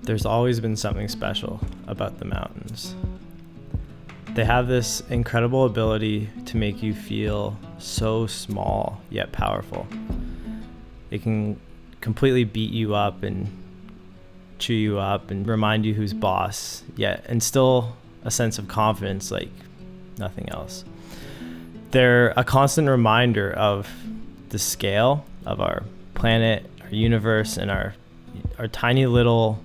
There's always been something special about the mountains. They have this incredible ability to make you feel so small yet powerful. They can completely beat you up and chew you up and remind you who's boss, yet instill a sense of confidence like nothing else. They're a constant reminder of the scale of our planet, our universe, and our tiny little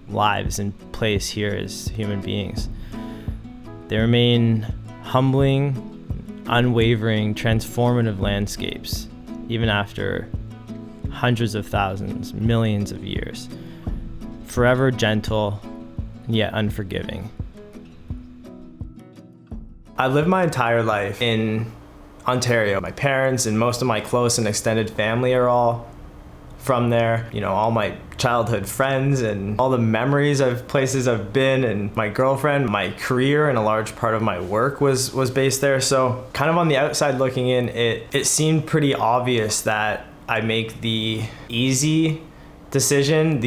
lives in place here as human beings. They remain humbling, unwavering, transformative landscapes, even after hundreds of thousands, millions of years. Forever gentle, yet unforgiving. I lived my entire life in Ontario. My parents and most of my close and extended family are all from there. You know, all my childhood friends and all the memories of places I've been, and my girlfriend, my career, and a large part of my work was based there. So kind of on the outside looking in, it seemed pretty obvious that I make the easy decision,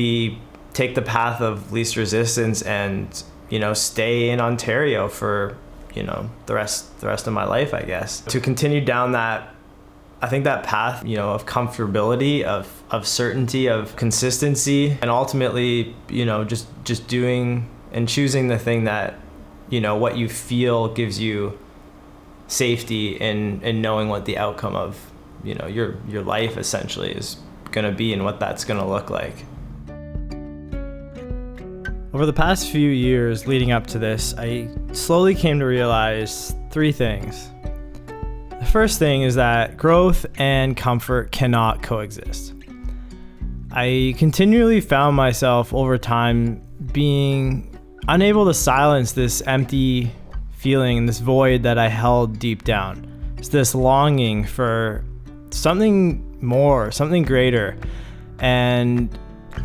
take the path of least resistance and, you know, stay in Ontario for, you know, the rest of my life, I guess. To continue down that, I think that path, you know, of comfortability, of certainty, of consistency, and ultimately, you know, just doing and choosing the thing that, you know, what you feel gives you safety in knowing what the outcome of, you know, your life essentially is gonna be and what that's gonna look like. Over the past few years leading up to this, I slowly came to realize three things. The first thing is that growth and comfort cannot coexist. I continually found myself over time being unable to silence this empty feeling, this void that I held deep down. It's this longing for something more, something greater. And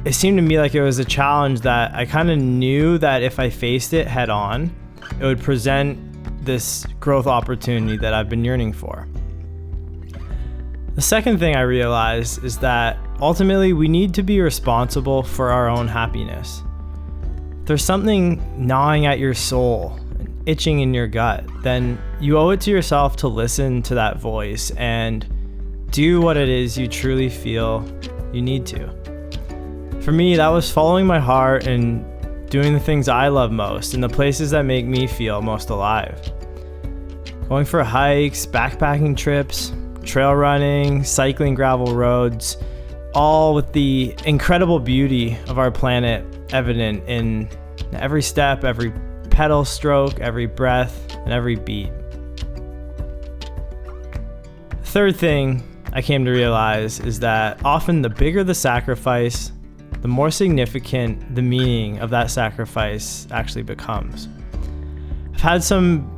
it seemed to me like it was a challenge that I kind of knew that if I faced it head on, it would present this growth opportunity that I've been yearning for. The second thing I realized is that ultimately we need to be responsible for our own happiness. If there's something gnawing at your soul and itching in your gut, then you owe it to yourself to listen to that voice and do what it is you truly feel you need to. For me, that was following my heart and doing the things I love most in the places that make me feel most alive. Going for hikes, backpacking trips, trail running, cycling gravel roads, all with the incredible beauty of our planet evident in every step, every pedal stroke, every breath, and every beat. The third thing I came to realize is that often the bigger the sacrifice, the more significant the meaning of that sacrifice actually becomes. I've had some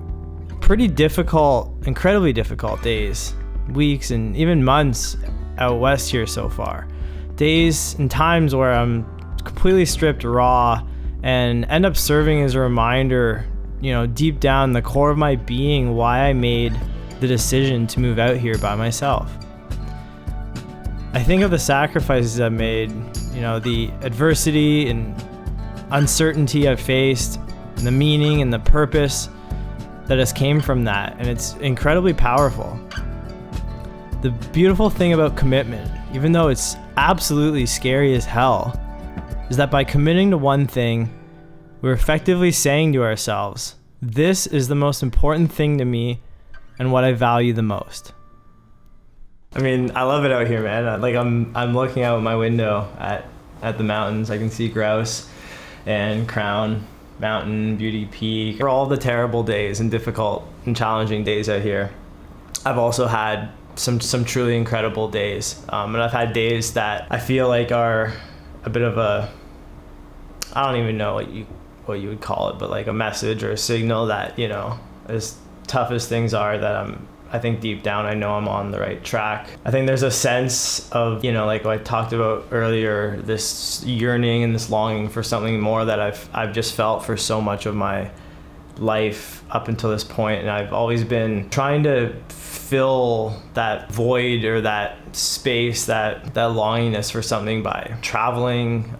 pretty difficult, incredibly difficult days, weeks, and even months out west here so far. Days and times where I'm completely stripped raw and end up serving as a reminder, you know, deep down the core of my being, why I made the decision to move out here by myself. I think of the sacrifices I've made, you know, the adversity and uncertainty I've faced, and the meaning and the purpose that has came from that, and it's incredibly powerful. The beautiful thing about commitment, even though it's absolutely scary as hell, is that by committing to one thing, we're effectively saying to ourselves, this is the most important thing to me and what I value the most. I mean, I love it out here, man. Like I'm looking out my window at the mountains. I can see Grouse and Crown Mountain, Beauty Peak. For all the terrible days and difficult and challenging days out here, I've also had some truly incredible days. And I've had days that I feel like are a bit of a, I don't even know what you would call it, but like a message or a signal that, you know, as tough as things are, that I think deep down I know I'm on the right track. I think there's a sense of, you know, like what I talked about earlier, this yearning and this longing for something more that I've just felt for so much of my life up until this point. And I've always been trying to fill that void or that space, that longingness for something by traveling,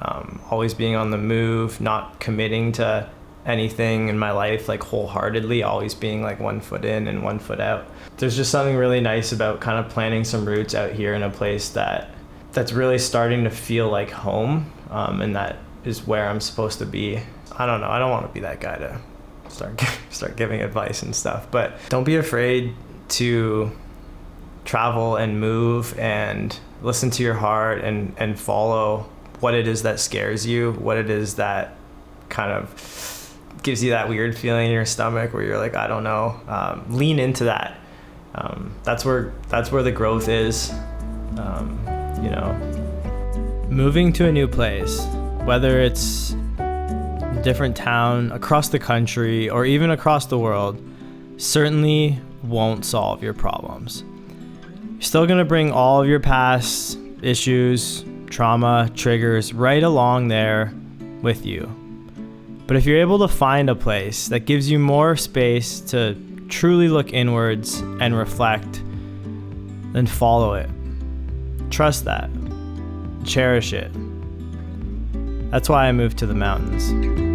always being on the move, not committing to anything in my life like wholeheartedly, always being like 1 foot in and 1 foot out. There's just something really nice about kind of planting some roots out here in a place that's really starting to feel like home, and that is where I'm supposed to be. I don't know, I don't want to be that guy to start giving advice and stuff, but don't be afraid to travel and move and listen to your heart and follow what it is that scares you, what it is that kind of gives you that weird feeling in your stomach where you're like, I don't know. Lean into that. That's where the growth is. Moving to a new place, whether it's a different town, across the country, or even across the world, certainly won't solve your problems. You're still gonna bring all of your past issues, trauma, triggers right along there with you. But if you're able to find a place that gives you more space to truly look inwards and reflect, then follow it. Trust that. Cherish it. That's why I moved to the mountains.